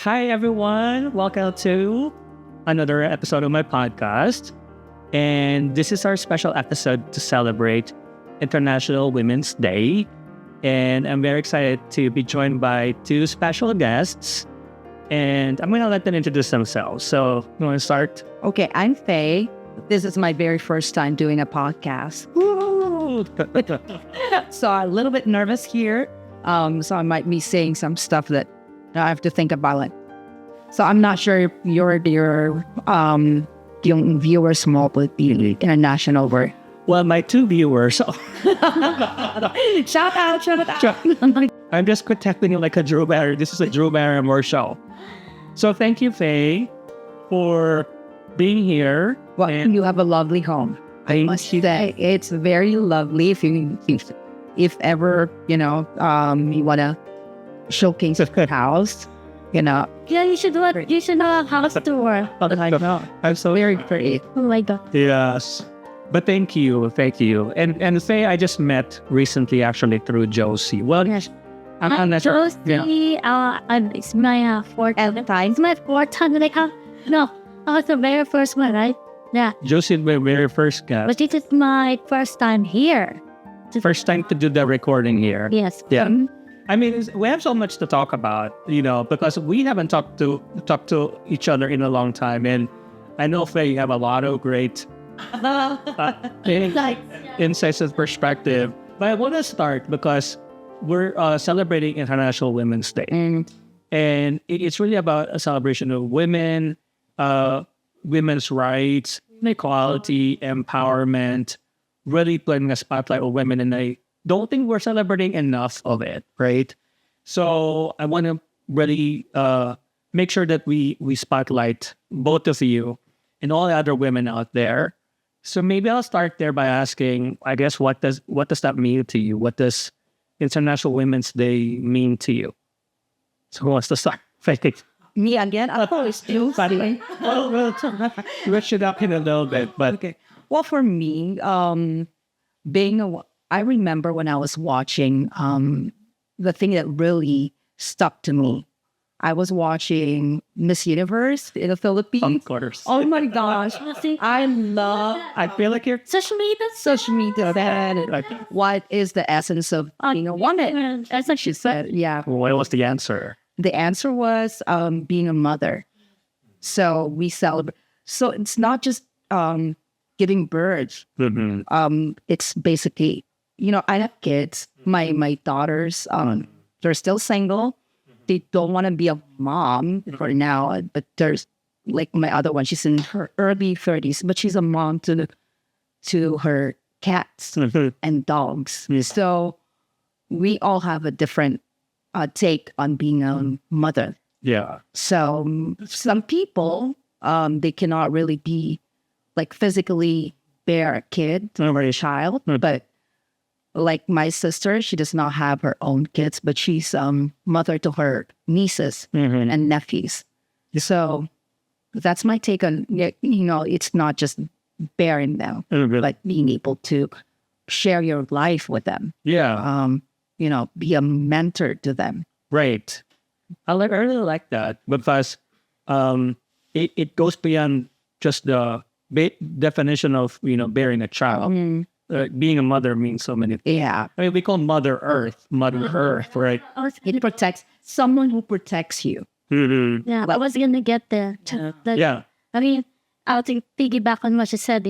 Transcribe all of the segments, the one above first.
Hi, everyone. Welcome to another episode of my podcast. And this is our special episode to celebrate International Women's Day. And I'm very excited to be joined by two special guests. And I'm going to let them introduce themselves. So, you want to start? Okay, I'm Faye. This is my very first time doing a podcast. So I'm a little bit nervous here. So I might be saying some stuff that I have to think about it. So I'm not sure if your yung viewers mo would be international word. Well, my two viewers. Shout out. I'm just protecting you like a Drew Barrymore. This is a Drew Barrymore show. So thank you, Faye, for being here. Well, and you have a lovely home. I must say, it's very lovely. If ever, you want to showcase the house, Yeah, you should do it. You should have a house tour. I know. I'm so Very pretty. Oh my god. Yes. But thank you. And Faye, I just met recently actually through Jocy. Well, Yes. I'm not sure. Jocy, it's my fourth time. It's my fourth time that I come. No, I was the very first one, right? Yeah. Jocy, my very first guest. But this is my first time here. First time to do the recording here. Yes. Yeah. I mean, we have so much to talk about, because we haven't talked to each other in a long time. And I know, Faye, you have a lot of great insights and perspective. But I want to start because we're celebrating International Women's Day. And it's really about a celebration of women, women's rights, equality, empowerment, really putting a spotlight on women. And I don't think we're celebrating enough of it, right? So I want to really make sure that we spotlight both of you and all the other women out there. So maybe I'll start there by asking, I guess, what does that mean to you? What does International Women's Day mean to you? So who wants to start? Me again? I'll always do. We'll switch it up in a little bit, but Okay. Well, for me, I remember when I was watching the thing that really stuck to me. I was watching Miss Universe in the Philippines. of course. Oh my gosh. I feel like you're Social media. social media. What is the essence of being a woman? That's what She said, yeah. What was the answer? The answer was being a mother. So we celebrate. So it's not just giving birth. It's basically, I have kids. My daughters, they're still single. They don't want to be a mom for now. But there's like my other one. She's in her early 30s, but she's a mom to her cats and dogs. So we all have a different take on being a mother. Yeah. So some people, they cannot really be like physically bear a kid or a child, but like my sister, she does not have her own kids, but she's mother to her nieces and nephews. So that's my take on, it's not just bearing them, but being able to share your life with them. Yeah. Be a mentor to them. Right. I really like that because it goes beyond just the definition of, bearing a child. Being a mother means so many things. Yeah. I mean, we call Mother Earth, right? It protects someone who protects you. Yeah, I was gonna get there. Yeah. I mean, I'll piggyback on what you said,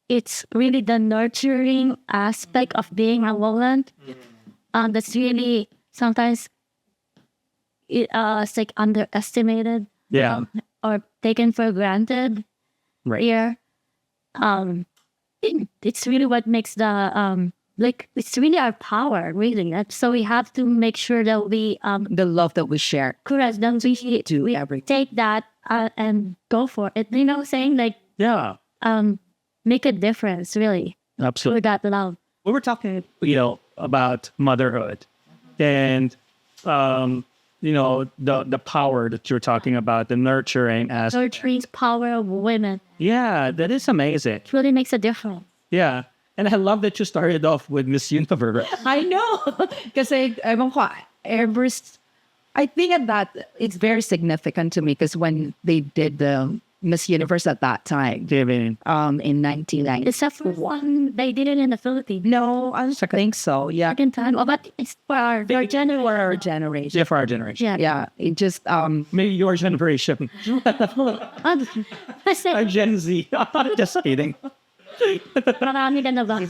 it's really the nurturing aspect of being a woman. That's really sometimes it's like underestimated. Yeah. Or taken for granted. Right. Here. It's really what makes the it's really our power, really. So we have to make sure that we The love that we share. correct, that we everything. take that and go for it. Saying Yeah. make a difference, really, Absolutely. with that love. We were talking, about motherhood and, the power that you're talking about, the nurturing as. Nurturing power of women. Yeah, that is amazing. It really makes a difference. Yeah. And I love that you started off with Miss Universe. I know. Kasi, I think at that it's very significant to me because when they did the Miss Universe at that time, in 1990, It's the first one they did it in the Philippines. no, I don't think so. Yeah, Second time. Oh, but it's for our generation. for our generation. Yeah, for our generation. Yeah. Yeah, it just Maybe your generation. Kasi I'm Gen Z. Just kidding. marami na ba?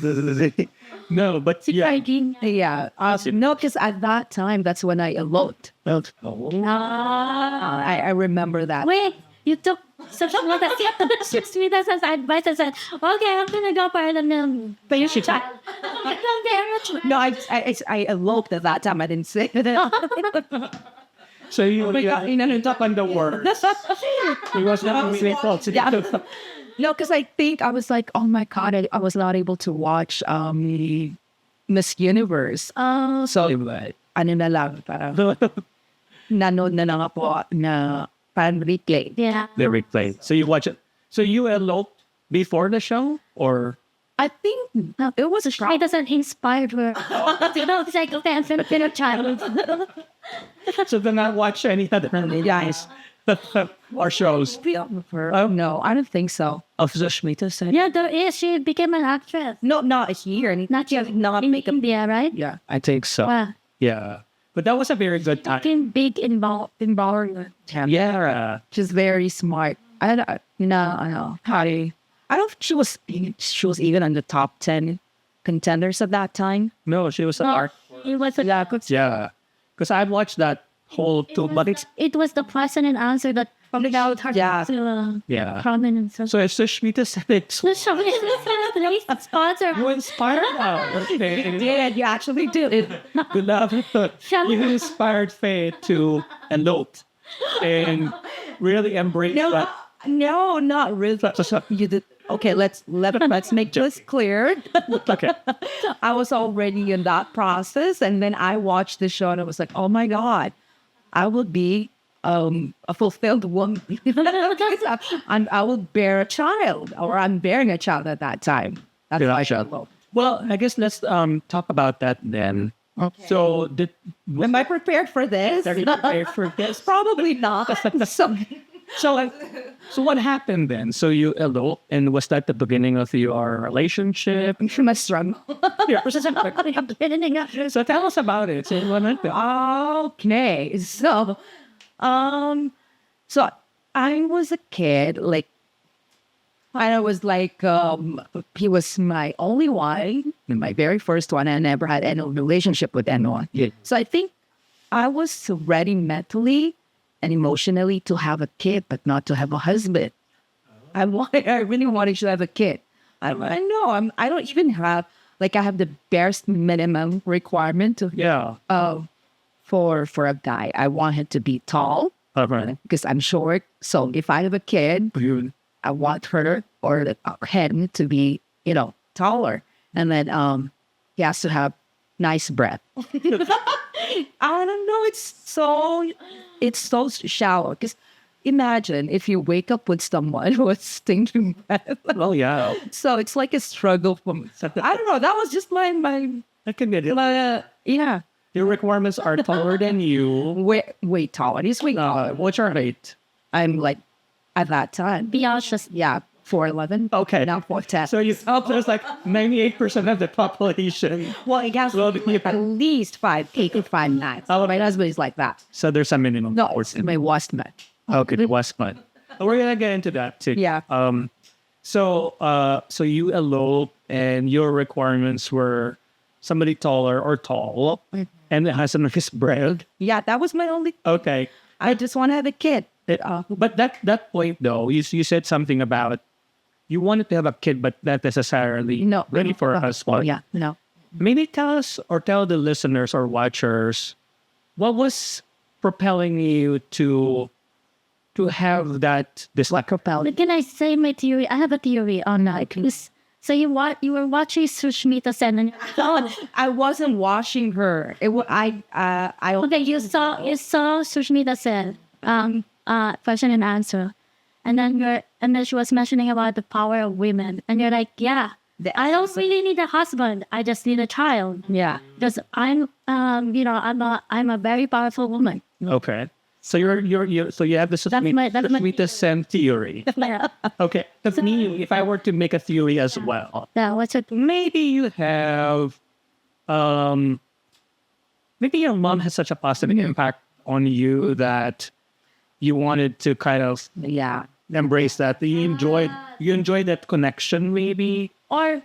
No, but Si yeah. Cardine. yeah. No, because at that time that's when I eloped. Oh. Ah. I remember that. Wait, you took social media as advice and said, okay, I'm gonna go para ng child. No, I eloped at that time. I didn't say it. So you ended up on the words. It was not result. Yeah. No, because I think I was like, oh my God, I was not able to watch Miss Universe. So, ano na lang, parang nanood na lang ako na fan replay. Yeah. The replay. So you watch it. So you eloped before the show, or I think it was a It doesn't inspire her. It's like, okay, I'm Filipino child. so then I watch any other guys. or shows Oh no, I don't think so. of Sushmita said. Yeah, there is. She became an actress. No, not here. Not yet. Not In India, right? Yeah. I think so. Wow. Yeah, but that was a very good time. Became big involvement. Yeah. She's very smart. I don't know. I don't think she was even on the top 10 contenders at that time. No, she was an art. It was a Yeah, because I watched that whole too, but it's It was the question and answer that found out her Yeah. to yeah. prominence. So if Sushmita said it, The show is sponsor. you inspired now. Yeah, you actually did. Good luck. You inspired Faye to elope and really embrace that. No, not really. You did. Okay, let's make this clear. Okay. I was already in that process, and then I watched the show, and I was like, "Oh my God, I will be a fulfilled woman, and I will bear a child, or I'm bearing a child at that time." That's Yeah, why I child. eloped. Well, I guess let's talk about that then. Okay. So Am I prepared for this? Are you prepared for this? Probably not. So what happened then? So you eloped, and was that the beginning of your relationship? I'm sure my struggle. So tell us about it. So what happened? Okay, so I was a kid, like, and I was like, he was my only one, my very first one. I never had any relationship with anyone. Yeah. So I think I was ready mentally and emotionally to have a kid, but not to have a husband. I really wanted to have a kid. I don't even have, like, I have the barest minimum requirement to Yeah. for a guy. I want him to be tall because I'm short. So if I have a kid, I want her or him to be, taller. And then he has to have nice breath. I don't know. It's so shallow. Because imagine if you wake up with someone who has stinking breath. Oh yeah. So it's like a struggle for me. I don't know. That was just my That can be it. yeah. Your requirements are taller than you. Way taller. He's way taller. What's your height? I'm like, at that time, Beyond just 4'11". Okay. Now 4'10". So you there's like 98% of the population. Well, it has to be at least 5'8" or 5'9". My husband is like that. So there's a minimum. No, it's my worst man. Okay, it was fun. We're gonna get into that too. Yeah. So you elope, and your requirements were somebody taller or tall, and it has a nice bread. Yeah, that was my only. Okay. I just want to have a kid. But that point though, you said something about you wanted to have a kid, but not necessarily ready for a husband. Oh, yeah, no. Maybe tell us or tell the listeners or watchers what was propelling you to have that this like But can I say my theory? I have a theory on that. So you were watching Sushmita Sen and I wasn't watching her. okay, you saw Sushmita Sen question and answer, and then she was mentioning about the power of women, and you're like, yeah, I don't really need a husband. I just need a child. Yeah. Because I'm a very powerful woman. Okay. So so you have the sweetest scent theory. Yeah. Okay. Because me, if I were to make a theory as well, Yeah, what's it? maybe you have, maybe your mom has such a positive impact on you that you wanted to kind of Yeah. embrace that. You enjoyed that connection, maybe. Or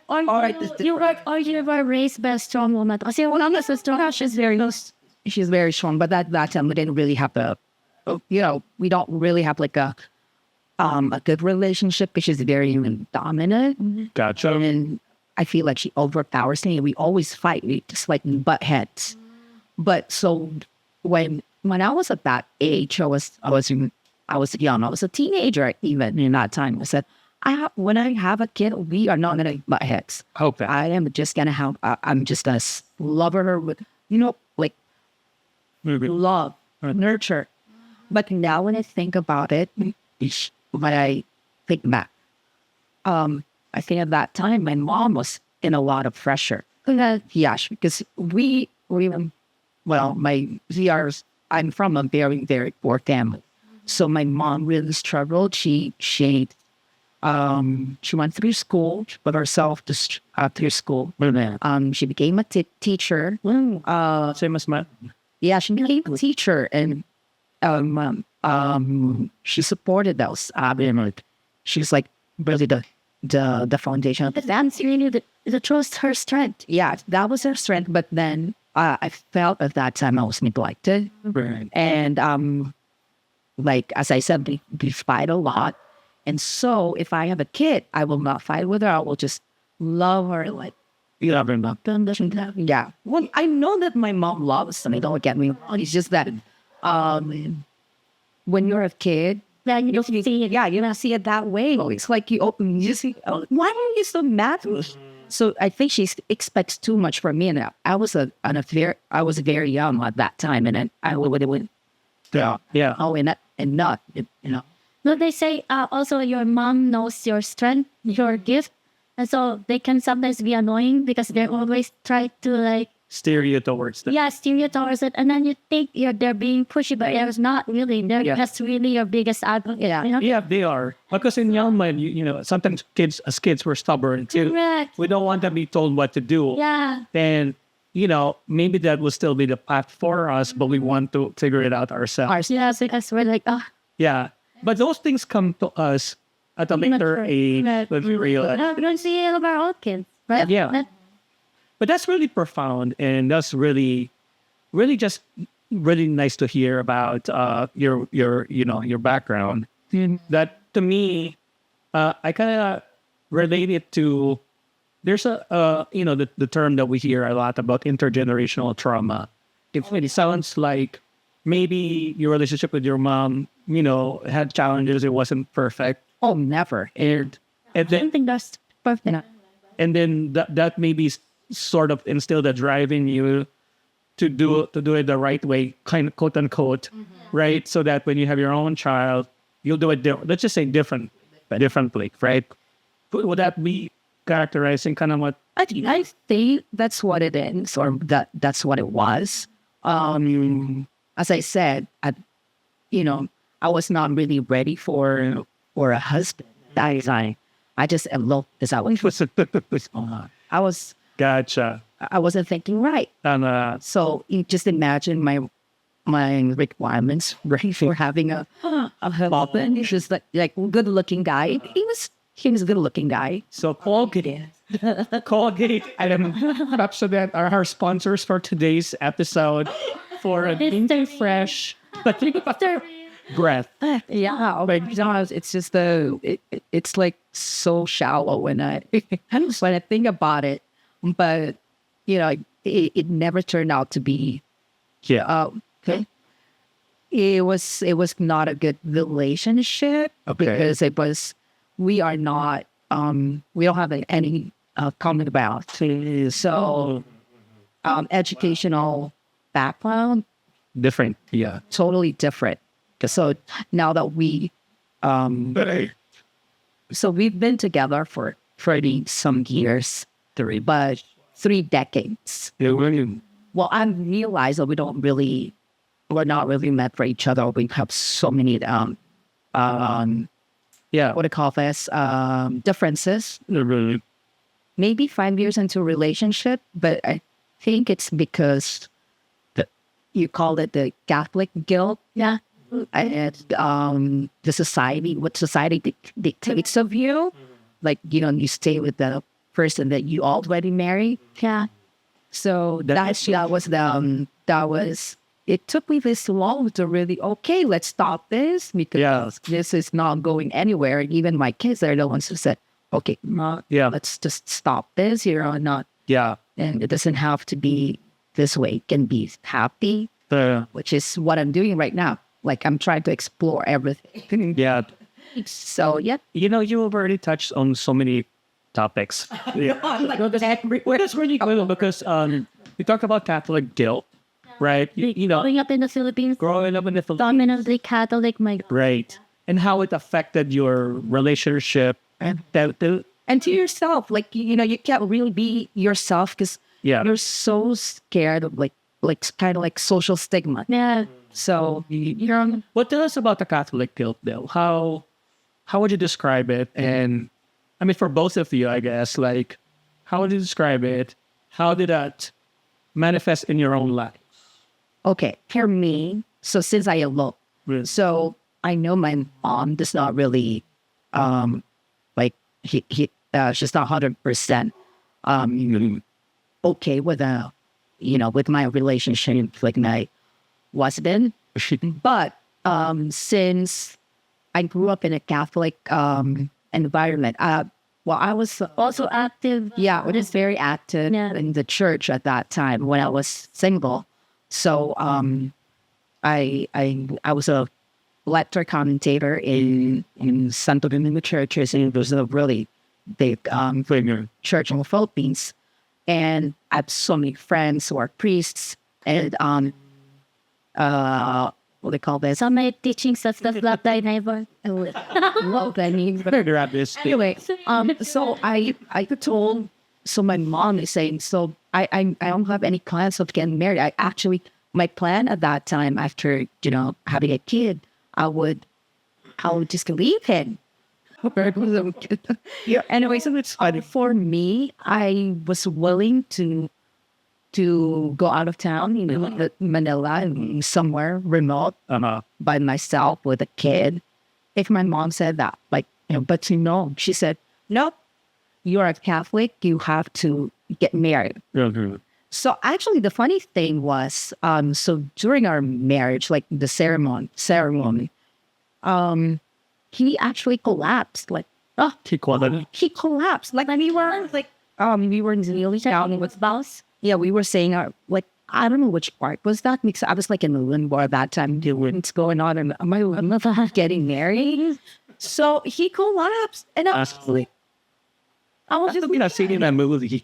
you were raised by a strong woman. Kasi wala na sa strong, she's very close. She's very strong, but that time we didn't really have we don't really have like a good relationship because she's very dominant. Gotcha. And I feel like she overpowers me. We always fight. We just like butt heads. But so when I was at that age, I was young. I was a teenager even in that time. I said, when I have a kid, we are not gonna butt heads. Okay. I'm just gonna love her with like love, nurture. But now when I think about it, when I think back, I think at that time my mom was in a lot of pressure. Yeah, because I'm from a very, very poor family. So my mom really struggled. She went through school, she put herself through school. She became a teacher. Same as my. Yeah, she became a teacher, and she supported those. She's like really the foundation. That's really the trust, her strength. Yeah, that was her strength. But then I felt at that time I was neglected, and like as I said, we fight a lot. And so if I have a kid, I will not fight with her. I will just love her like. Yeah. Well, I know that my mom loves me. Don't get me wrong. It's just that when you're a kid, Yeah, you don't see it. yeah, you don't see it that way. It's like you see, why are you so mad? So I think she expects too much from me. And I was very young at that time, and then I would Yeah. not. No, they say also your mom knows your strength, your gift. And so they can sometimes be annoying because they always try to like Steer you towards that. steer you towards it, and then you think they're being pushy, but it's not really. They're just really your biggest advocate. Yeah. You know? Yeah, they are. Because in young men, sometimes as kids, we're stubborn too. Correct. We don't want to be told what to do. Yeah. And, maybe that will still be the path for us, but we want to figure it out ourselves. Yeah, because we're like, Yeah. But those things come to us at a later age when we realize. we don't see it of our own kids, right? Yeah. But that's really profound, and that's really, really just really nice to hear about your background. That to me, I kind of relate it to. There's the term that we hear a lot about intergenerational trauma. It sounds like maybe your relationship with your mom, had challenges. It wasn't perfect. Oh, never. And I then don't think that's perfect. and then that maybe sort of instilled a drive in you to do it the right way, kind of quote unquote, right? So that when you have your own child, you'll do it let's just say differently, right? Would that be characterizing kind of what? I think that's what it is, or that's what it was. As I said, I was not really ready for a husband. I just eloped as I was. Gotcha. I wasn't thinking right. And So you just imagine my requirements for having a husband. He's just like good looking guy. He was a good looking guy. so Colgate, and perhaps so that are our sponsors for today's episode for an Mr. fresh breath. Yeah, oh my gosh, it's just it's like so shallow when I think about it. But it never turned out to be. Yeah. Okay. It was not a good relationship because we are not we don't have any common about. So educational background Different. Yeah. totally different. So now that so we've been together for 30 some years, 3 decades. Yeah, Well, I realize that we don't really we're not really meant for each other. We have so many Yeah. what do you call this? Differences. Really. Maybe 5 years into a relationship, but I think it's because you call it the Catholic guilt. Yeah. And the society, what society dictates of you. Like, you know, you stay with the person that you already married. Yeah. So that was, it took me this long to really, okay, let's stop this because this is not going anywhere. And even my kids are the ones who said, okay, let's just stop this, you know, not. Yeah. And it doesn't have to be this way. It can be happy, which is what I'm doing right now. Like, I'm trying to explore everything. Yeah. So, yeah. You know, you've already touched on so many topics. Yeah. That's really cool because we talked about Catholic guilt, right? You know, Growing up in the Philippines, dominantly Catholic, right. And how it affected your relationship and and to yourself, like, you know, you can't really be yourself because you're so scared of like kind of like social stigma. Yeah. So you're What tell us about the Catholic guilt, though? How would you describe it? And I mean, for both of you, I guess, like, how would you describe it? How did that manifest in your own life? okay. For me, so since I eloped, so I know my mom does not really, like she's not 100% okay with with my relationship with my husband. But since I grew up in a Catholic environment, I was Also active. I was very active in the church at that time when I was single. So I was a lector commentator in Santo Domingo churches, and it was a really big church in the Philippines. And I have so many friends who are priests and what they call this? Some may teachings of the Black Tie Neighbor. What that means. Anyway, so I told, so my mom is saying, so I don't have any plans of getting married. I actually, my plan at that time after, having a kid, I would just leave him. Anyway, so it's for me, I was willing to go out of town, Manila, somewhere remote by myself with a kid. If my mom said that, but she said, no, you're a Catholic, you have to get married. So actually the funny thing was, so during our marriage, like the ceremony, he actually collapsed. He collapsed. Like we were kneeling down with spouse. Yeah, we were saying, I don't know which part was that, because I was like in the limbo at that time. What's going on? And am I getting married? So he collapsed, and I was just seeing that movie.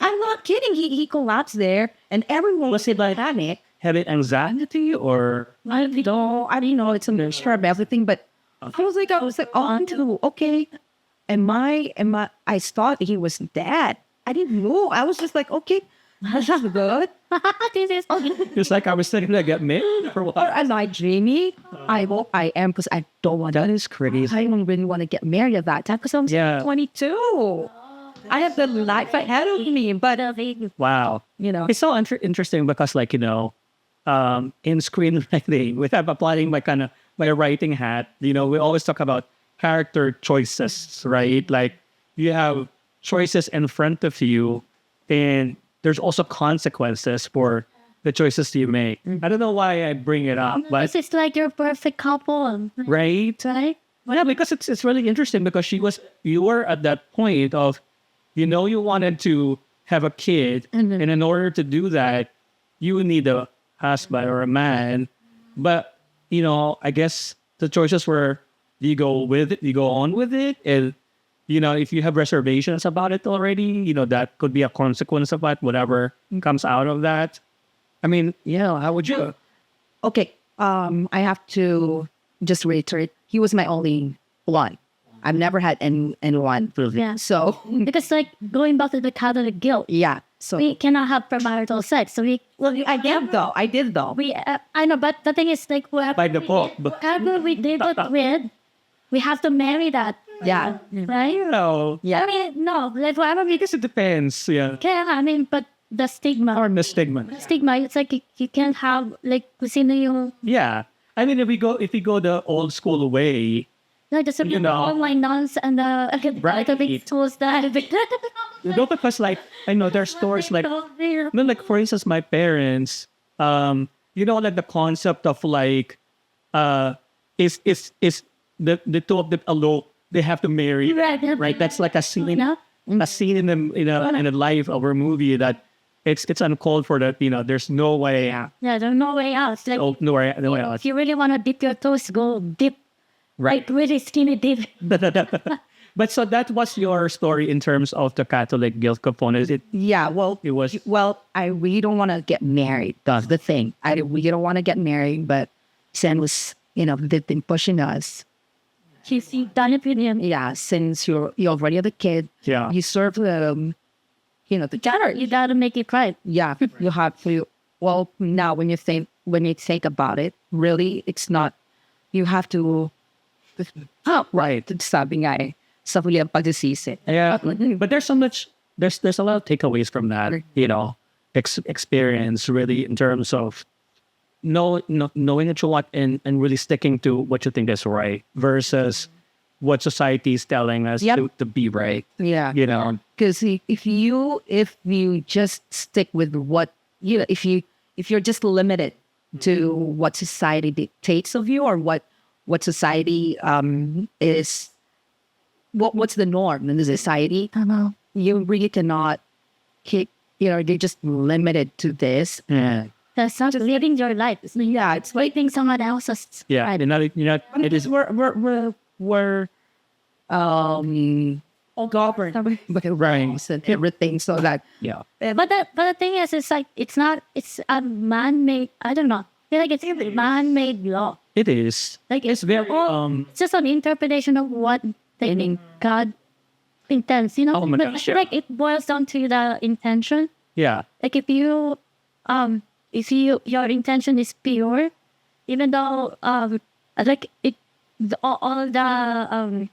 I'm not kidding. He collapsed there, and everyone was in panic. Had it anxiety or I don't know. It's a mixture of everything, but I was like, okay. I thought he was dead. I didn't know. I was just like, okay, that's good. It's like I was thinking to get married for what? Am I dreamy? I hope I am, because I don't want That is crazy. I don't really want to get married at that time because I'm 22. I have the life ahead of me, but wow, it's so interesting because, in screenwriting, without applying my writing hat, we always talk about character choices, right? Like you have choices in front of you, and there's also consequences for the choices you make. I don't know why I bring it up, but it's like your perfect couple, right? Yeah, because it's really interesting because you were at that point of, you wanted to have a kid, and in order to do that, you need a husband or a man. But I guess the choices were: do you go with it? Do you go on with it? And if you have reservations about it already, that could be a consequence of that, whatever comes out of that. I mean, how would you? Okay, I have to just reiterate. He was my only one. I've never had anyone. Yeah. So because going back to the Catholic guilt. Yeah. So we cannot have premarital sex. So I did though. I know, but the thing is, like, By the book. But, whoever we did it with, we have to marry that. Yeah. Right? you know, Yeah. I mean, no, like, whatever we I guess it depends. Yeah. can, I mean, but the stigma. Or the stigma. Stigma, it's like you can't have, like, sino yung, Yeah. I mean, if we go the old school way, like, just You know. online nuns and Right. the big tools that. because like I know there's stores like no, like for instance, my parents, like the concept of like, is the two of them alone, they have to marry, right? That's like a scene, a scene in a life of a movie that it's uncalled for. That there's no way out. Yeah, there's no way out. Like, No way out. if you really want to dip your toes, go dip. Right. Like, really skinny dip. But so that was your story in terms of the Catholic guilt component. Yeah, well, It was- I really don't want to get married. That's the thing. I really don't want to get married, but Sen was, they've been pushing us. She's done it with him. Yeah, since you already have a kid. Yeah. You serve the church. You gotta make it right. Yeah, you have to. Well, now when you think about it, really, it's not. You have to. Right. Sabi nga eh. Sa huli ang pagsisisi. Yeah, but there's so much. There's a lot of takeaways from that. Experience really in terms of knowing what you want and really sticking to what you think is right versus what society is telling us Yep. to be right. Yeah. Because Because if you just stick with what if you're just limited to what society dictates of you or what society is what's the norm in the society, you really cannot keep you're just limited to this. That's not living your life. It's waiting someone else's. yeah, Right. you're not. It is. We're all governed by rights and everything, so that Yeah. But the thing is, it's like it's a man-made. I don't know. I feel like it's a man-made law. It is. Like It's very it's just an interpretation of what they think God intends. Oh my But I gosh, feel yeah. like it boils down to the intention. Yeah. Like if your intention is pure, even though like it all the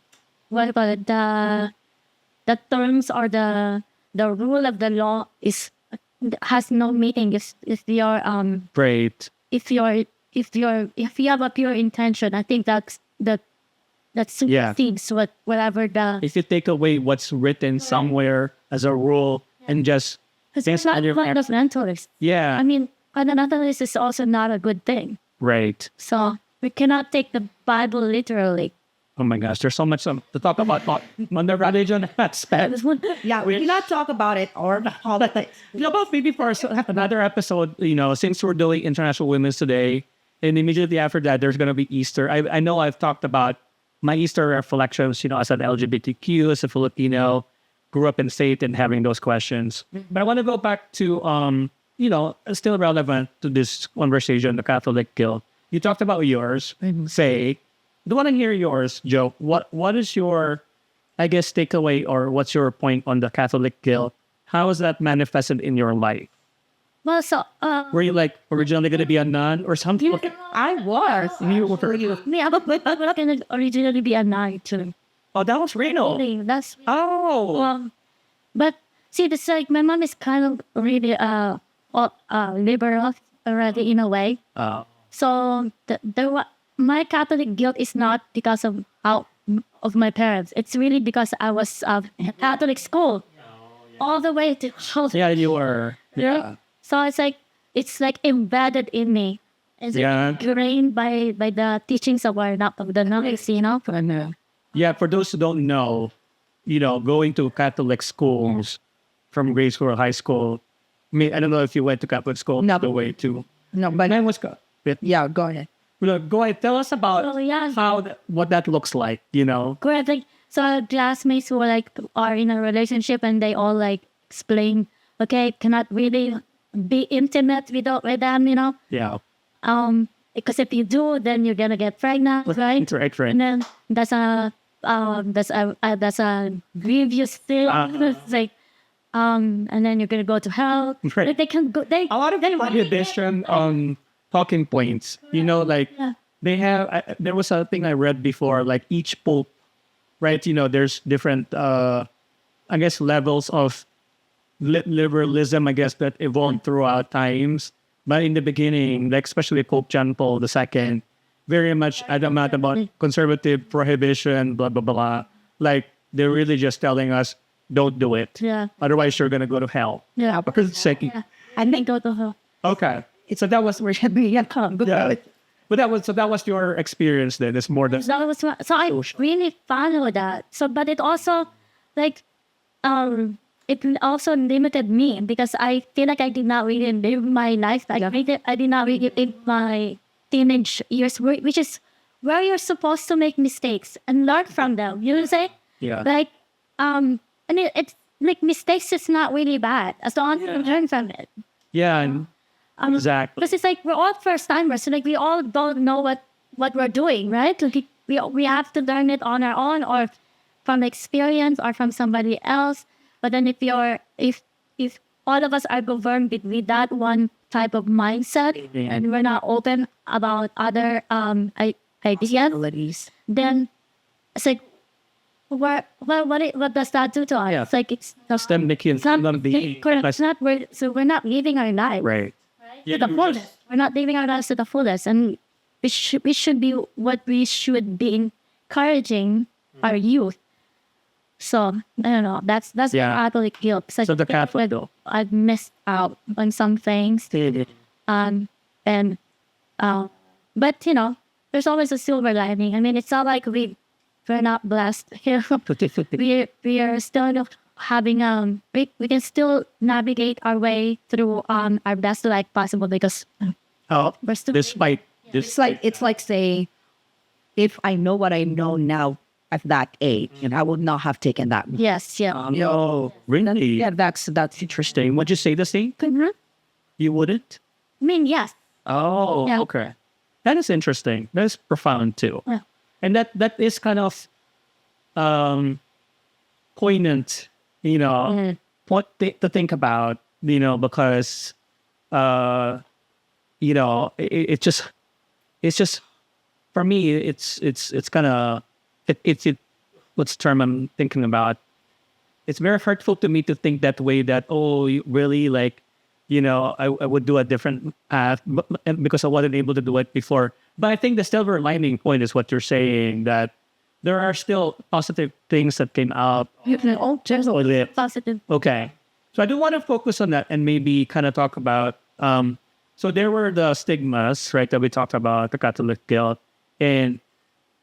what about it, the terms or the rule of the law has no meaning. If your Great. if you have a pure intention, I think that supersedes whatever the If you take away what's written somewhere as a rule and just because based it's not on your fundamentalist. yeah, I mean, fundamentalist is also not a good thing. right. So we cannot take the Bible literally. Oh my gosh, there's so much to talk about on the religion aspect. yeah, we cannot talk about it or politics. But maybe for another episode, since we're doing International Women's Today, and immediately after that, there's going to be Easter. I know I've talked about my Easter reflections, as an LGBTQ, as a Filipino, grew up in faith and having those questions. But I want to go back to, still relevant to this conversation, the Catholic guilt. You talked about yours. Say, I want to hear yours, Joe. What is your, I guess, takeaway or what's your point on the Catholic guilt? How is that manifested in your life? Well, so Were you like originally going to be a nun or something? I was. You were. me, I'm not gonna originally be a nun too. Oh, that was Reno. Really, that's Oh. but see, this like my mom is kind of really liberal already in a way. So my Catholic guilt is not because of my parents. It's really because I was Catholic school all the way to Yeah, you were. Yeah. So it's like embedded in me. It's ingrained by the teachings of the nuns, Yeah, for those who don't know, going to Catholic schools from grade school or high school. I mean, I don't know if you went to Catholic school No. the way to. No, but Mine was good. yeah, go ahead. Go ahead. Tell us about Oh, yeah. what that looks like. Correct. Like, so classmates who are in a relationship and they all explain, okay, cannot really be intimate with them, Yeah. because if you do, then you're gonna get pregnant, right? Right. And then that's a grievous thing. It's like, and then you're gonna go to hell. Right. Like, they can go. They A lot of they addition on talking points. You know, like they have. There was a thing I read before. Like each pope, right? You know, there's different, I guess, levels of liberalism. I guess that evolved throughout times. But in the beginning, like especially Pope John Paul II, very much adamant about conservative prohibition, blah blah blah. Like they're really just telling us, don't do it. Yeah. Otherwise, you're gonna go to hell. Yeah. For the sake. Yeah. I think go to hell. Okay. So that was Where should we yeah. But that was your experience then. It's more than That was so I really follow that. So, but it also like it also limited me because I feel like I did not really live my life. I did not really live my teenage years, which is where you're supposed to make mistakes and learn from them. You know what I'm saying? Yeah. Like and it's like mistakes is not really bad as long as you learn from it. yeah, and exactly. Because it's like we're all first timers, so like we all don't know what we're doing, right? Like we have to learn it on our own or from experience or from somebody else. But then if all of us are governed with that one type of mindset and we're not open about other ideas, then it's like what does that do to us? Yeah. It's like it's Then making them be correct. It's not we're not living our life right. to the fullest. We're not living our lives to the fullest, and we should be what we should be encouraging our youth. So I don't know. That's the Catholic guilt. So the Catholic guilt. I've missed out on some things. But you know, there's always a silver lining. I mean, it's not like we're not blessed. we are still having we can still navigate our way through our best life possible because we're still Despite It's like saying, if I know what I know now at that age, and I would not have taken that. yes, yeah. oh, really? Yeah, that's Interesting. Would you say the same? Mhm. You wouldn't? I mean, yes. Oh, Yeah. okay. That is interesting. That is profound too. Yeah. And that is kind of poignant, you know, to think about, you know, because you know, it's just for me, it's kind of it's what's the term I'm thinking about? It's very hurtful to me to think that way. That you really like, you know, I would do a different path because I wasn't able to do it before. But I think the silver lining point is what you're saying, that there are still positive things that came out. Positive. Okay. So I do want to focus on that and maybe kind of talk about, so there were the stigmas, right, that we talked about, the Catholic guilt, and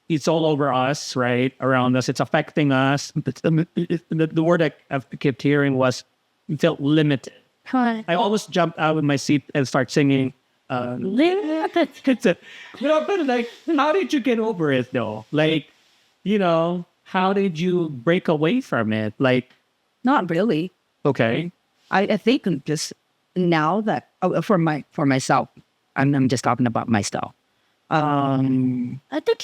it's all over us, right, around us. It's affecting us. The word I kept hearing was, felt limited. I always jump out of my seat and start singing. Limited. You know, but like, how did you get over it though? Like, you know, how did you break away from it? Like, not really. okay. I think just now that for myself, I'm just talking about myself. I think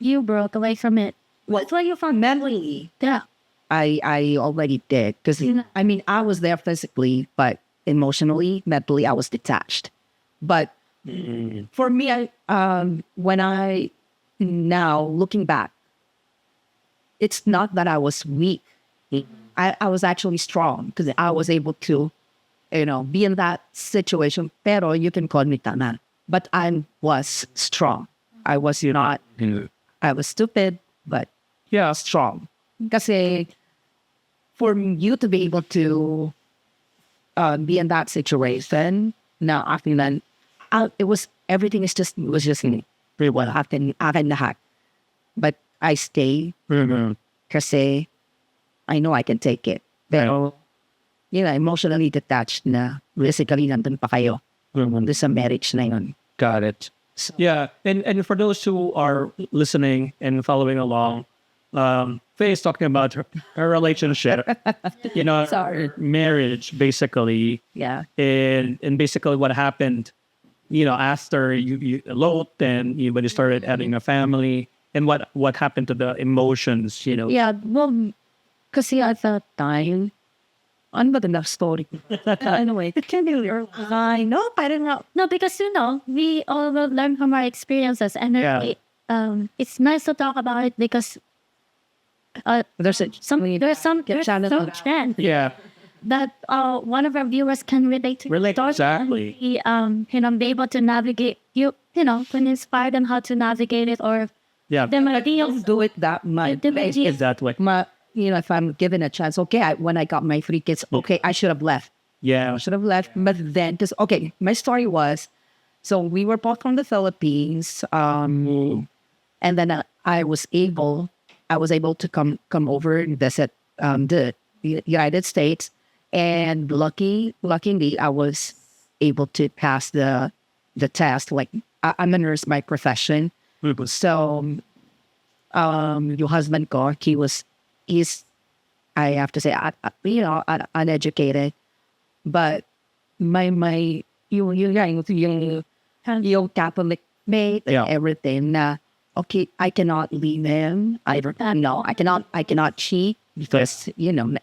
you broke away from it. What's why you found Mentally, yeah. I already did, because I mean, I was there physically, but emotionally, mentally, I was detached. But for me, when I now looking back, it's not that I was weak. I was actually strong because I was able to, you know, be in that situation. Pero you can call me tanan, but I was strong. I was not. I was stupid, but Yeah. strong. Kasi for you to be able to be in that situation, now after that, it was everything was just pretty well akin lahat. But I stay kasi I know I can take it. Pero you know, emotionally detached na, physically nandun pa kayo. Doon sa marriage na yun. Got it. Yeah, and for those who are listening and following along, Faye is talking about her relationship, you know, her marriage, basically. Yeah. And basically what happened, you know, after you eloped and when you started having a family, and what happened to the emotions, you know. Yeah, well, kasi at that time, Ano ba the love story? Anyway, it can be your I know, I don't know. No, because we all will learn from our experiences, and it's nice to talk about it because There's there's some trend Yeah. that one of our viewers can relate to. Relate, exactly. Be able to navigate. Can inspire them how to navigate it, or Yeah. them ideals. don't do it that much. It's that way. If I'm given a chance, okay, when I got my 3 kids, okay, I should have left. Yeah. I should have left. But then, because, okay, my story was, so we were both from the Philippines. And then I was able to come over and visit the United States. And luckily, I was able to pass the test. Like, I'm a nurse by profession. So, your husband, ko, he's, I have to say, uneducated. But yung Catholic mate and everything na, okay, I cannot leave him. I cannot cheat because,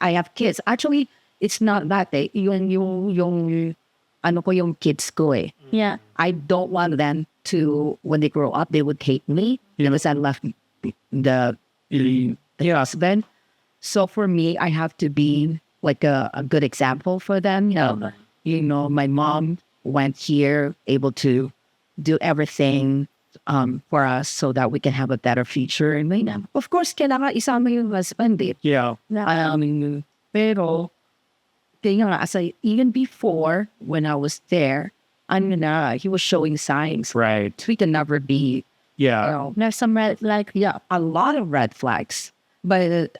I have kids. Actually, it's not that eh. Yung kids ko eh. Yeah. I don't want them to, when they grow up, they would hate me. Because I left the husband. So for me, I have to be like a good example for them. My mom went here, able to do everything for us so that we can have a better future. And of course, kailangan isama yung husband eh. Yeah. Pero, even before, when I was there, he was showing signs. Right. We can never be, Yeah. There's some red flag. yeah, a lot of red flags. But,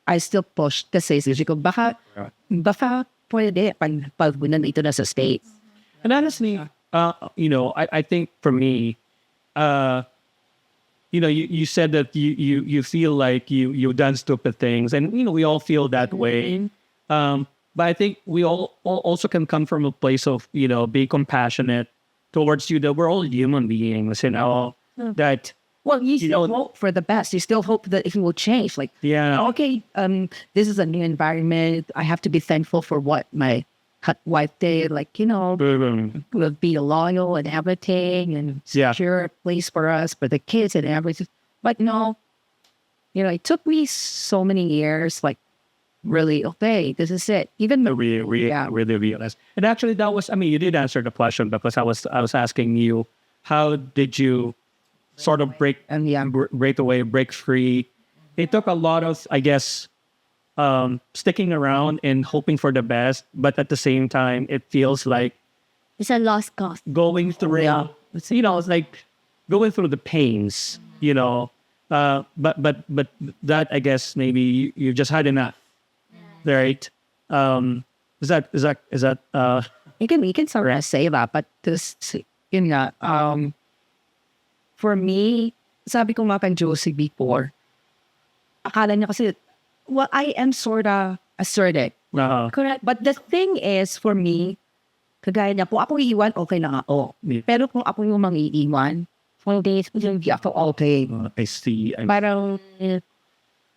I still pushed kasi sabi ko, baka pwede pag nandito na sa States. And honestly, I think for me, you said that you feel like you've done stupid things, and we all feel that way. But I think we all also can come from a place of being compassionate towards you. That we're all human beings, that. Well, you still hope for the best. You still hope that it will change. Like, okay, this is a new environment. I have to be thankful for what my wife did. Like, will be loyal and everything, and secure place for us, for the kids and everything. But no, it took me so many years. Like, really, okay, this is it. Even Really realize. And actually, that was. You did answer the question because I was asking you, how did you sort of break away, break free? It took a lot of, I guess, sticking around and hoping for the best, but at the same time, it feels like It's a lost cause. going through, it's like going through the pains, but that, I guess, maybe you just had enough, right? Is that you can sort of say that, but this, for me, sabi ko nga kay Jocy before, akala niya kasi, well, I am sort of assertive. Correct. But the thing is, for me, kagaya niya, kung ako iiwan, okay na ako. Pero kung ako yung mangiiwan, for days, hindi ako okay. I see. Parang,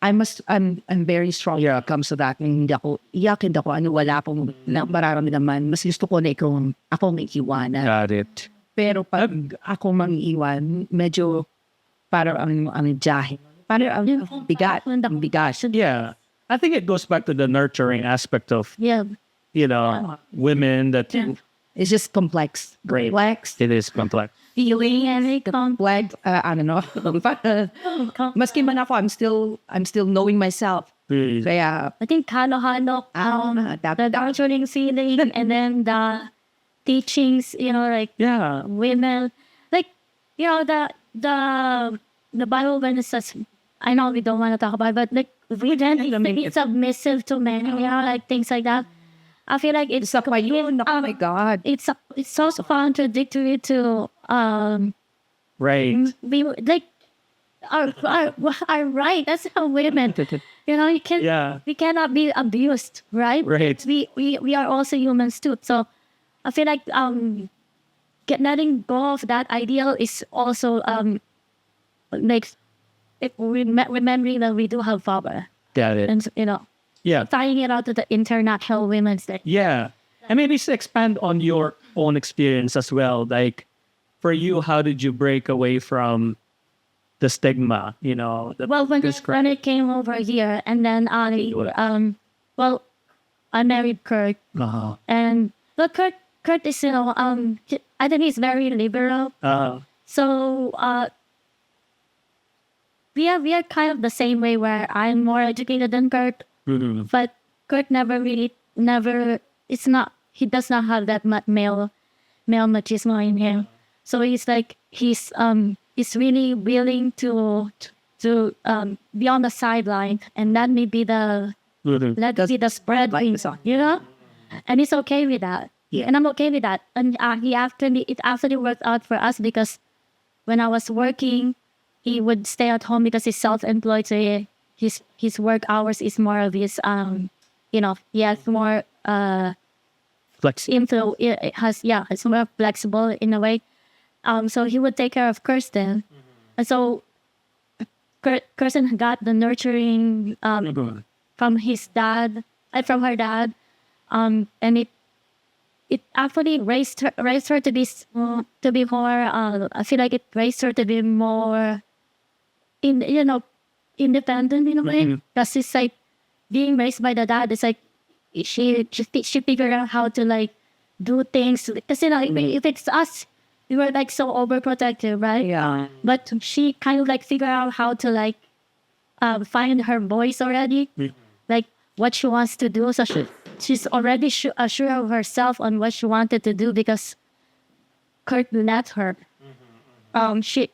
I'm very strong when it comes to that. Hindi ako, wala akong mararamdaman. Mas gusto ko na ako may iwanan. Got it. Pero pag ako mangiiwan, medyo parang ang jahe. Parang ang bigat. Yeah. I think it goes back to the nurturing aspect of, women that It's just complex. Complex. it is complex. Feeling and Complex. I don't know. Maski man ako, I'm still knowing myself. Kaya, I think halo-halo. The nurturing feeling and then the teachings, women, like, the Bible when it says, I know we don't want to talk about it, but like, it's submissive to men, like things like that. I feel like it's oh my God. It's so contradictory to Right. be like our right as a women. You can we cannot be abused, right? Right. We are also humans too. So I feel like letting go of that ideal is also like remembering that we do have power. Got it. And Yeah. tying it out to the International Women's Day. Yeah. And maybe just expand on your own experience as well. Like, for you, how did you break away from the stigma, Well, when I came over here, and then I married Kurt, and but Kurt is I think he's very liberal. So we are kind of the same way, where I'm more educated than Kurt, but Kurt never. He does not have that male machismo in him. So he's really willing to be on the sideline and let me be the spread, and he's okay with that. Yeah. And I'm okay with that. And it actually worked out for us, because when I was working, he would stay at home because he's self-employed. So his work hours is more of his he has more flexible. It's more flexible in a way. So he would take care of Kirsten, and so Kirsten got the nurturing from his dad, from her dad, and it actually raised her to be more. I feel like it raised her to be more independent in a way, because it's like being raised by the dad. It's like she figured out how to do things, because if it's us, we were so overprotective, right? Yeah. But she kind of figured out how to find her voice already, what she wants to do. So she's already sure of herself on what she wanted to do, because Kurt let her. She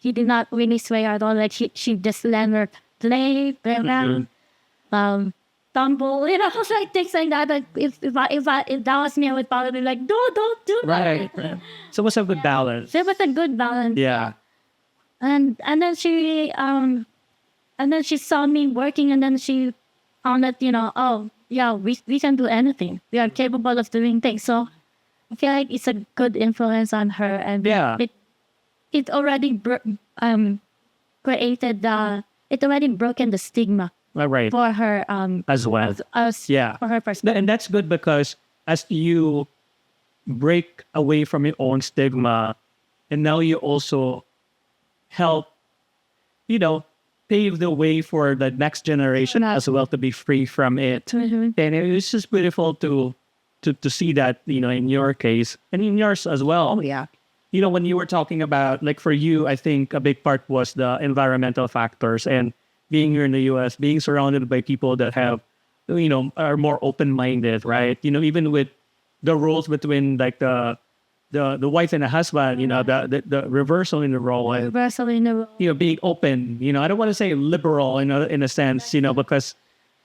did not really sway her at all. She just let her play around, tumble, things like that. If that was me, I would probably be like, no, don't do that. Right. So it was a good balance. It was a good balance. Yeah. And then she saw me working, and then she found that we can do anything. We are capable of doing things. So I feel like it's a good influence on her, and it already it already broken the stigma. Right. For her As well. For her perspective. And that's good, because as you break away from your own stigma, and now you also help, pave the way for the next generation as well to be free from it. And it was just beautiful to see that, in your case and in yours as well. Oh, yeah. When you were talking about, for you, I think a big part was the environmental factors, and being here in the U.S., being surrounded by people that have, are more open-minded, right? Even with the roles between the wife and the husband, the reversal in the role. Reversal in the role. Being open. I don't want to say liberal in a sense, because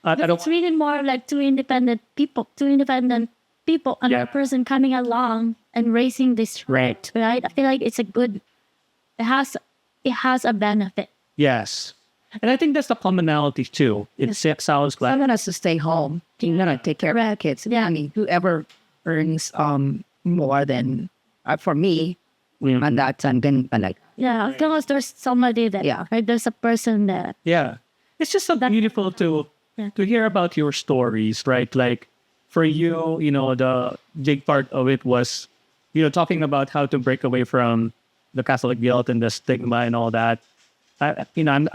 I don't. It's really more like two independent people, another person coming along and raising this right. I feel like it's it has a benefit. Yes. And I think that's the commonality too. It sounds like Someone has to stay home. You're gonna take care of the kids. Yeah. I mean, whoever earns more than for me, and that's I'm then as long as there's somebody there. Yeah. Right? There's a person there. yeah. It's just so beautiful to hear about your stories, right? For you, the big part of it was, talking about how to break away from the Catholic guilt and the stigma and all that. I'm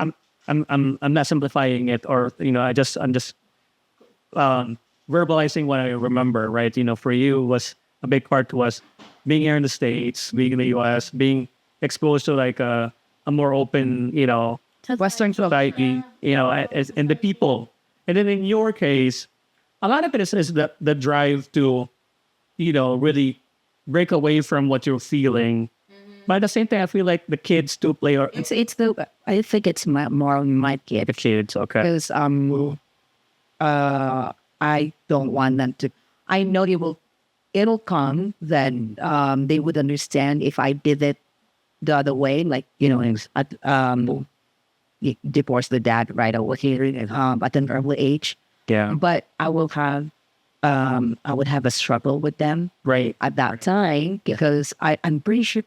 not simplifying it, or I'm just verbalizing what I remember, right? For you, was a big part was being here in the States, being in the U.S., being exposed to a more open, Western society, and the people. And then in your case, a lot of it is the drive to, really break away from what you're feeling. But at the same time, I feel like the kids do play. I think it's more on my kid. The kids, okay. Because I don't want them to. I know it'll come. Then they would understand if I did it the other way, divorce the dad right away at an early age. Yeah. But I would have a struggle with them Right. at that time, because I'm pretty sure.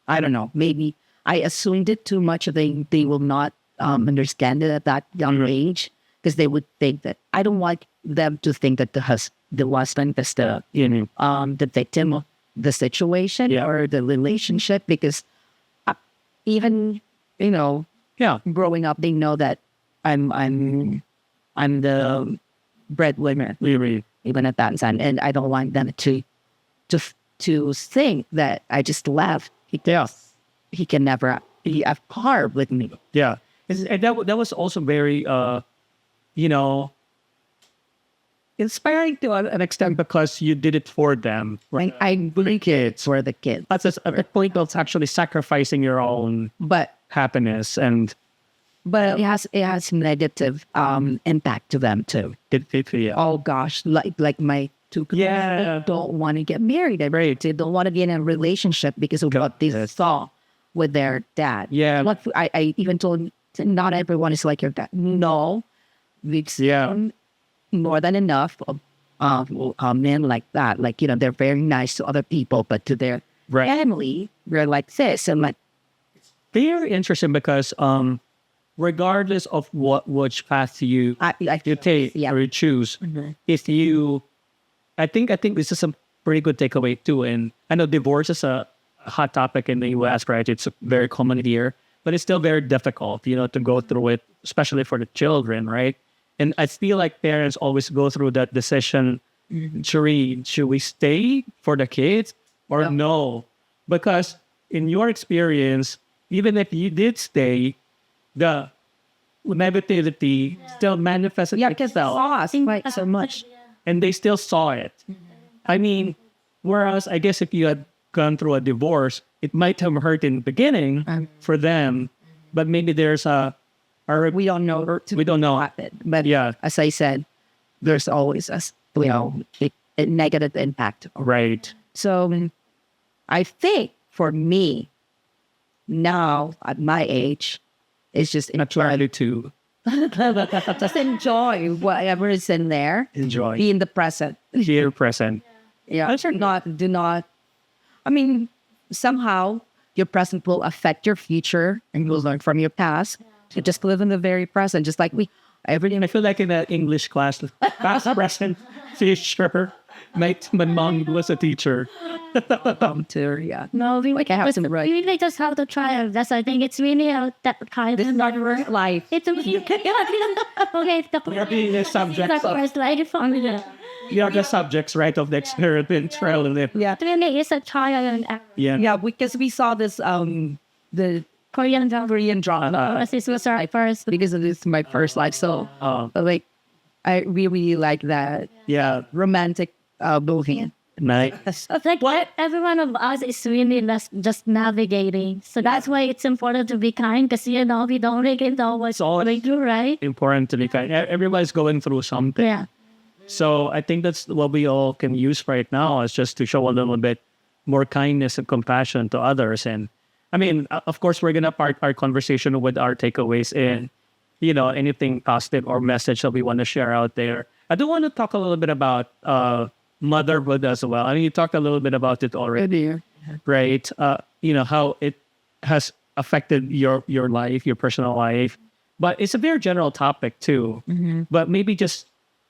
I don't know. Maybe I assumed it too much. They will not understand it at that young age. because they would think that I don't want them to think that the husband is the victim of the situation or the relationship, because even growing up, they know that I'm the breadwinner, even at that time, and I don't want them to think that I just left. He can never be a part with me. Yeah, and that was also very inspiring to an extent, because you did it for them. Right? I bring it for the kids. That's a point of actually sacrificing your own happiness, but it has negative impact to them too. Oh gosh, like my two kids don't want to get married. They don't want to be in a relationship because of what they saw with their dad. Yeah, I even told not everyone is like your dad. No, it's more than enough of men like that. Like, they're very nice to other people, but to their family, they're like this. And like, very interesting, because regardless of which path you take or you choose, if you, I think this is a pretty good takeaway too. And I know divorce is a hot topic in the U.S., right? It's very common here, but it's still very difficult, to go through it, especially for the children, right? And I feel like parents always go through that decision, should we stay for the kids or no? Because in your experience, even if you did stay, the negativity still manifested itself. So much. And they still saw it. I mean, whereas I guess if you had gone through a divorce, it might have hurt in the beginning for them, but maybe there's we don't know. We don't know. But as I said, there's always a negative impact. Right. So I think for me, now at my age, it's just enjoy to just enjoy whatever is in there. Enjoy. Be in the present. Be present. Yeah. Do not. I mean, somehow your present will affect your future, and you'll learn from your past. So just live in the very present, just like I feel like in an English class, past, present, future. My mom was a teacher. No, we have to write. We really just have to try our best. I think it's really that kind of not work life. It's We're being the subjects of we are the subjects, right, of the experiment trial and it really is a trial and error. Yeah, because we saw this the Korean drama. This was our first, because this is my first life. So like I really like that. Yeah, romantic movie. Nice. It's like every one of us is really just navigating. So that's why it's important to be kind, because we don't really know what's going through, right? Important to be kind. Everybody's going through something. Yeah. So I think that's what we all can use right now, is just to show a little bit more kindness and compassion to others. And I mean, of course, we're gonna part our conversation with our takeaways and anything positive or message that we want to share out there. I do want to talk a little bit about motherhood as well. I mean, you talked a little bit about it already, right? How it has affected your life, your personal life, but it's a very general topic too. But maybe just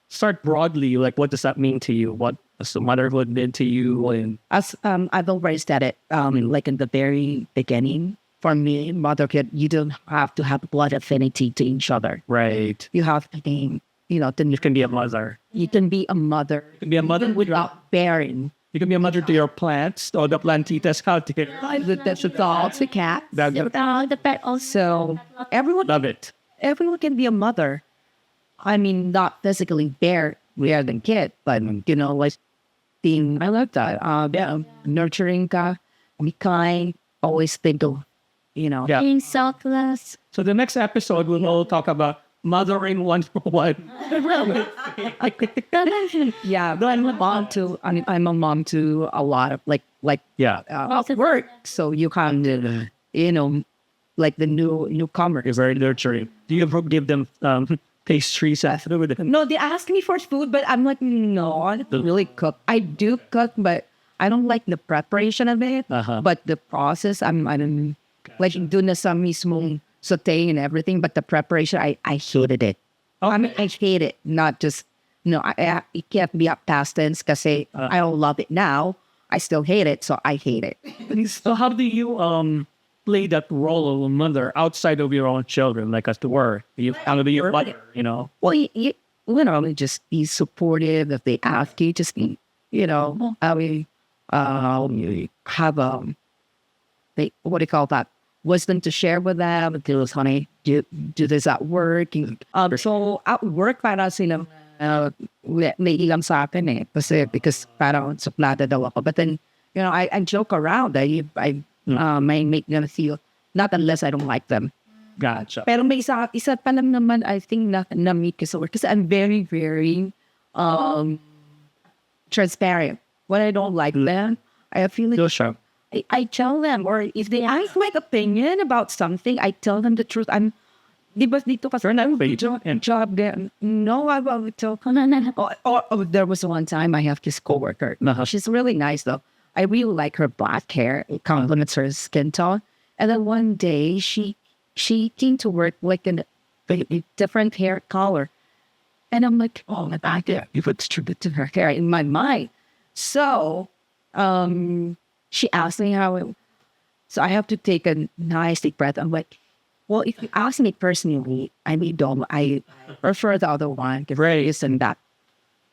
start broadly, like what does that mean to you? What does motherhood mean to you? And as I've already said it, like in the very beginning, for me, motherhood, you don't have to have blood affinity to each other. Right. You have to be, you can be a mother. You can be a mother. You can be a mother without bearing. You can be a mother to your plants or the plantitas out there. That's the dogs, the cat. The pet also. Everyone love it. Everyone can be a mother. I mean, not physically bear the kid, but like being. I like that. Nurturing, be kind. Always think of, being selfless. So the next episode we'll talk about mothering 101. Yeah, but I'm a mom too. I'm a mom to a lot of work. So you can, like the newcomer. You're very nurturing. Do you ever give them pastries after with them? No, they ask me for food, but I'm like, no, I don't really cook. I do cook, but I don't like the preparation of it. But the process, I don't like doing the mismong sauteing and everything. But the preparation, I hated it. I mean, I hate it. Not just, it can't be a past tense because I don't love it now. I still hate it, so I hate it. So how do you play that role of a mother outside of your own children, like as to work? You kind of be your mother, Well, you just be supportive if they ask you. Just be, I mean, you have what do you call that? Wisdom to share with them. Tell us, honey, do this at work. So at work, parang naiilang sa akin eh. Kasi because parang suplada daw ako. But then, I joke around. I may make them feel, not unless I don't like them. Gotcha. Pero may isa pa lang naman, I think, na-meet ko sa work. Kasi I'm very, very transparent. When I don't like them, I feel like Sure. I tell them. Or if they ask my opinion about something, I tell them the truth. Di ba dito kasi job there? No, I won't tell. Oh, there was one time I have this coworker. She's really nice though. I really like her black hair. It complements her skin tone. And then one day she came to work like in a different hair color. And I'm like, oh my God, you've attributed her hair in my mind. So she asked me so I have to take a nice deep breath. I'm like, well, if you ask me personally, I prefer the other one. Right. Isn't that?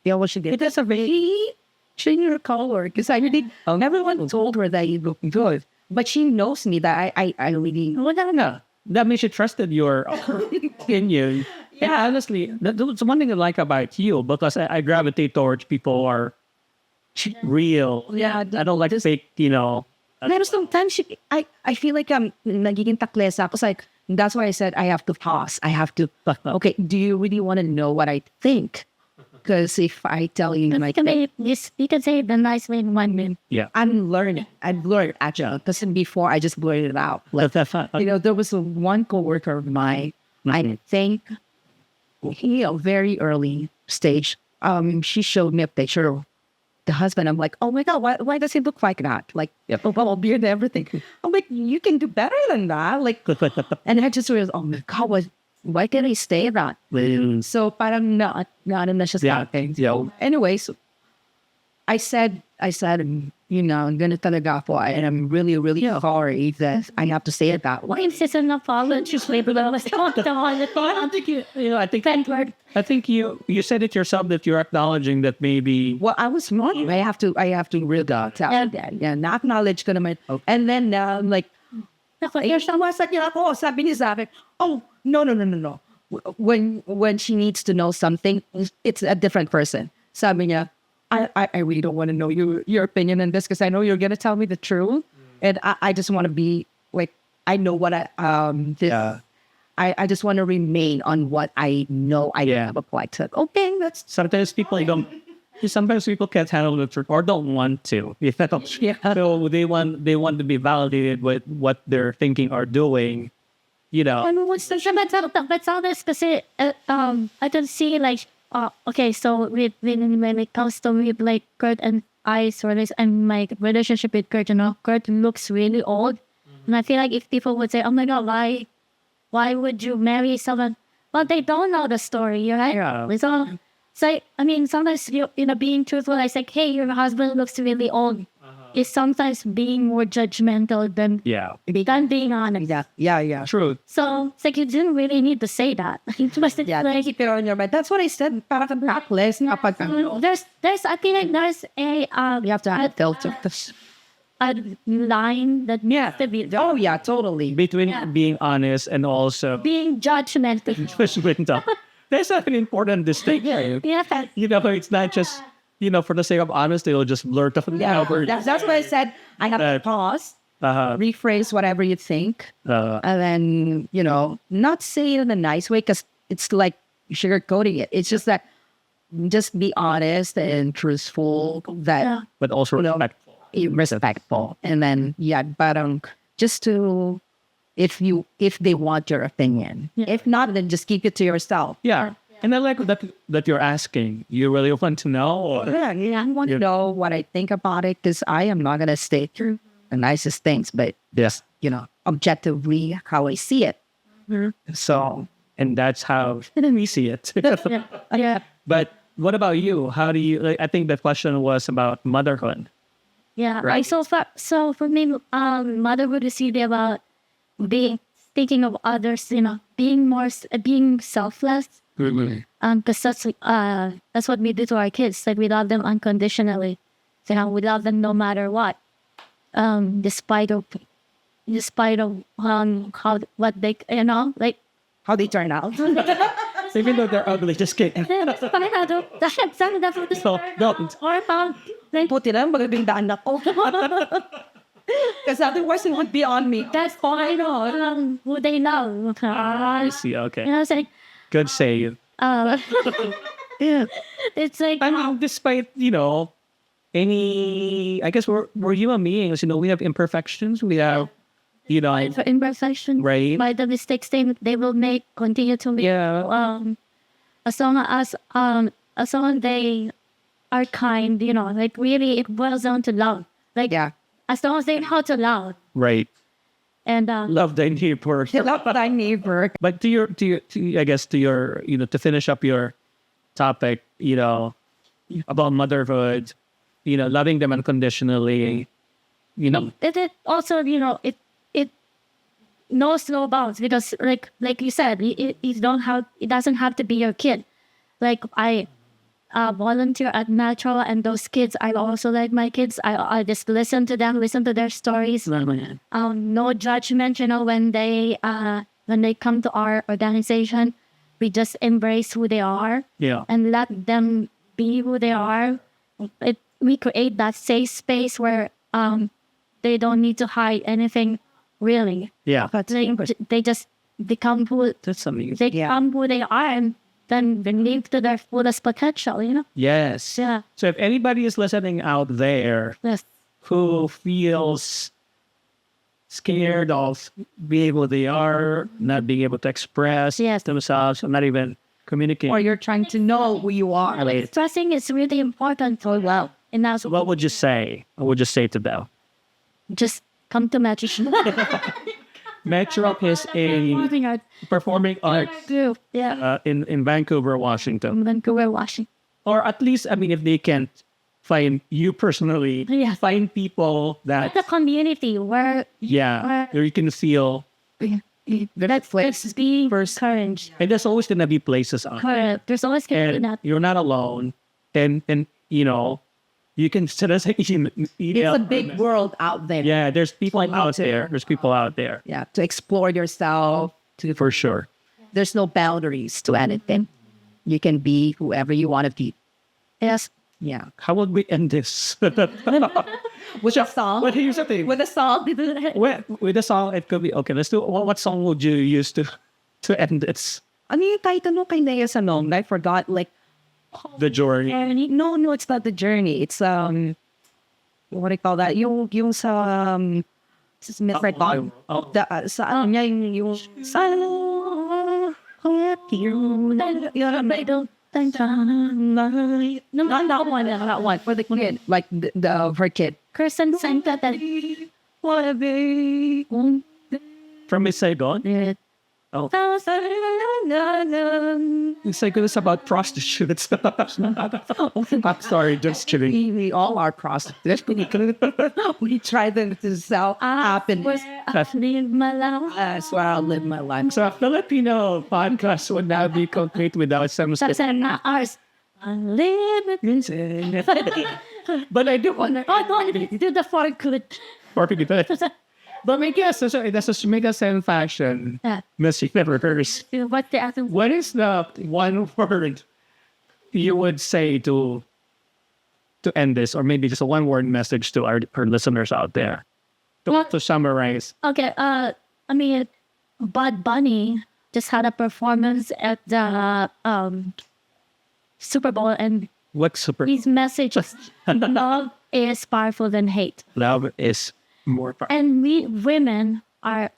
You know what she did? It is a very change your color because everyone told her that you look good, but she knows me that I really. No. That means she trusted your opinion. Yeah, honestly, that's one thing I like about you because I gravitate towards people who are real. Yeah, I don't like fake, Pero sometimes I feel like I'm nagiging taklesa. Because that's why I said I have to pause. I have to. Okay, do you really want to know what I think? Because if I tell you, You can say it the nice way in 1 minute. Yeah. I'm learning. I've learned actually. Because before I just blurted it out. Like, there was one coworker of mine. I think very early stage. She showed me a picture of the husband. I'm like, oh my God, why does he look like that? Like, beard and everything. I'm like, you can do better than that. Like, and I just realized, oh my God, why can I say that? So parang not siya sa akin. Yeah. Anyways, I said, ganun talaga ako. And I'm really, really sorry that I have to say it that way. It's an apology. I think you said it yourself that you're acknowledging that maybe. Well, I was not. I have to really tell that. Yeah, na-acknowledge ko naman. Okay. And then I'm like, sabi niya sa akin, oh, no. When she needs to know something, it's a different person. Sabi niya, I really don't want to know your opinion on this because I know you're going to tell me the truth. And I just want to be like, I know what I just want to remain on what I know I look like. So, okay, that's... Sometimes people can't handle the truth or don't want to. So they want to be validated with what they're thinking or doing. But others kasi I don't see like okay, so when it comes to with like Kurt and I and my relationship with Kurt, Kurt looks really old. And I feel like if people would say, oh my God, why would you marry someone? Well, they don't know the story, right? Yeah. So I mean, sometimes being truthful, I say, hey, your husband looks really old. Is sometimes being more judgmental than being honest. Yeah. True. So it's like you didn't really need to say that. Keep it on your mind. That's what I said. Para ka backless. There's I feel like there's a you have to have a filter. A line that needs to be Oh yeah, totally. Between being honest and also being judgmental. There's an important distinction. Yeah. It's not just for the sake of honesty, it'll just blurt off. That's what I said. I have to pause, rephrase whatever you think, and then not say it in a nice way because it's like sugarcoating it. It's just that just be honest and truthful. But also respectful, and then but just to if they want your opinion. If not, then just keep it to yourself. Yeah. And I like that you're asking. You really want to know? Or? Yeah, I want to know what I think about it because I am not going to stay through the nicest things, but objectively how I see it. Mm-hmm. So, and that's how we see it. Yeah. But what about you? How do you? Like, I think the question was about motherhood. Yeah. Right. So for me, motherhood is really about thinking of others. Being selfless. Because that's what we do to our kids. Like we love them unconditionally. We love them no matter what. Despite of what they like How they turn out. Even though they're ugly, just kidding. So, no. Buti lang, magabing daan ako. Because otherwise it would be on me. That's fine. Who they know. I see. Okay. It's like, Good save. yeah. It's like, Despite any, I guess we're human beings. We have imperfections. We have, for imperfection, right? By the mistakes they will make, continue to make. Yeah. As long as they are kind, like really, it boils down to love. Like, Yeah. as long as they know how to love, Right. and Love thy neighbor. Love thy neighbor. But to finish up your topic, about motherhood, loving them unconditionally, it also, it knows no bounds, because like you said, it doesn't have to be your kid. Like I volunteer at Natural, and those kids, I also like my kids. I just listen to them, listen to their stories. No judgment, when they come to our organization. We just embrace who they are, and let them be who they are. We create that safe space where they don't need to hide anything, really. Yeah. But they just become who That's amazing. they become who they are, and then they live to their fullest potential. Yes. Yeah. So if anybody is listening out there Yes. who feels scared of being who they are, not being able to express Yes. themselves, or not even communicate, Or you're trying to know who you are. Expressing is really important. So well, and now what would you say? What would you say to them? just come to Magic. Metro is a performing arts Yeah. in Vancouver, Washington. Vancouver, Washington. Or at least, if they can't find you personally, Yeah. find people that, The community where where you can feel. that's being encouraged. And there's always going to be places out there. Correct. There's always going to be And that. you're not alone. And you can send us an email. It's a big world out there. Yeah, there's people you out to- there. There's people out there. Yeah, to explore yourself. For sure. There's no boundaries to anything. You can be whoever you want to be. Yes. Yeah. How would we end this? With a song. But here's the thing. With a song. With a song, it could be, okay, let's do, what song would you use to end this? Ano yung title kay Nea sa nung? I forgot. Like, The journey. no, it's not the journey. It's what do you call that? Yung sa Midnight Bond. Sa ano niya yung sa not that one, that one for the kid, like the her kid. Kirsten sang that. Wanna be. From Miss Saigon? Oh. It's like it's about prostitutes. Sorry, just kidding. We all are prostitutes. We try to sell happiness. Live my life. That's where I'll live my life. So a Filipino podcast would now be complete without some That's not ours. Unlimited. But I do want No, do the for good. But I guess that's a make us in fashion. Yeah. Miss Universe. What the other? What is the one word you would say to end this, or maybe just a one word message to our listeners out there to summarize? Okay. Bad Bunny just had a performance at the Super Bowl, and What super his message is love is powerful than hate. love is more powerful. And we women are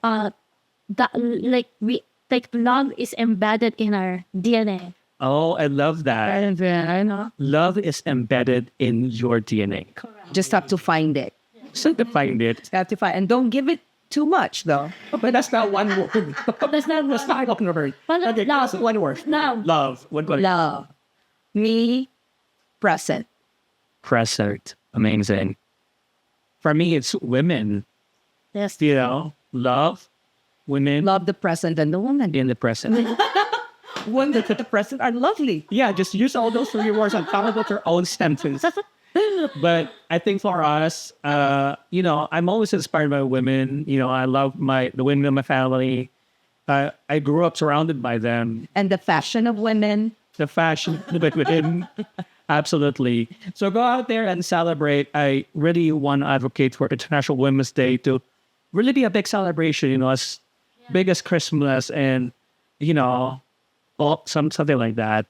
love is embedded in our DNA. Oh, I love that. I know. Love is embedded in your DNA. Just have to find it. So to find it, Have to find, and don't give it too much, though. But that's not one word. That's not That's not one word. Well, Okay, love. that's one word. Love. Love. What word? Love. Me, present. Present. Amazing. For me, it's women. Yes. You know, love, women Love the present and the woman. in the present. Women in the present are lovely. Yeah, just use all those three words and come up with your own sentence. But I think for us, you know, I'm always inspired by women. You know, I love the women in my family. I grew up surrounded by them. And the fashion of women. The fashion with women, absolutely. So go out there and celebrate. I really want to advocate for International Women's Day to really be a big celebration. You know, as big as Christmas, and you know, something like that.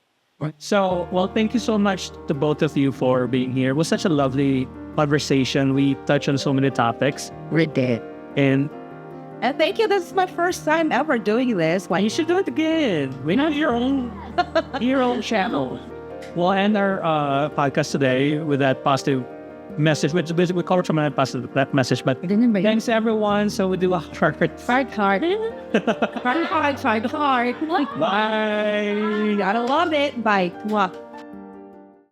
So, well, thank you so much to both of you for being here. It was such a lovely conversation. We touched on so many topics. We did. And And thank you. This is my first time ever doing this. you should do it again. We have your own channel. We'll end our podcast today with that positive message, which we covered from that positive message. But thanks everyone. So we do a heart. Fight hard. Fight hard. Fight hard. Bye. Gotta love it. Bye. Mwah.